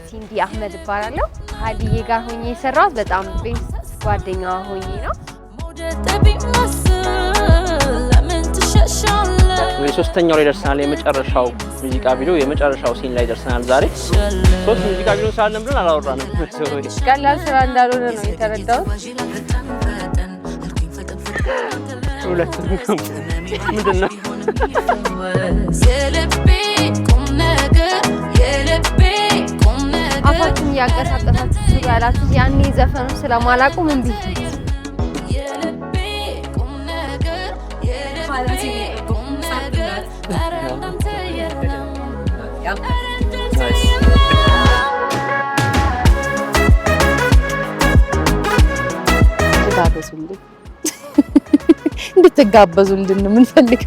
ሲንዲ አህመድ እባላለሁ ሀዲዬ ጋር ሆኜ የሰራሁት በጣም ቤስት ጓደኛዋ ሆኜ ነው እንግዲህ ሶስተኛው ላይ ደርሰናል የመጨረሻው ሙዚቃ ቪዲዮ የመጨረሻው ሲን ላይ ደርሰናል ዛሬ ሶስት ሙዚቃ ቪዲዮ ሳለን ብለን አላወራንም ቀላል ስራ እንዳልሆነ ነው የተረዳሁት ሁለቱም ምንድነው አፋችን ያቀሳቀሳችሁ ሲባላችሁ ያኔ ዘፈኑ ስለማላቁ ምን ቢል እንድትጋበዙልን ምን ፈልግ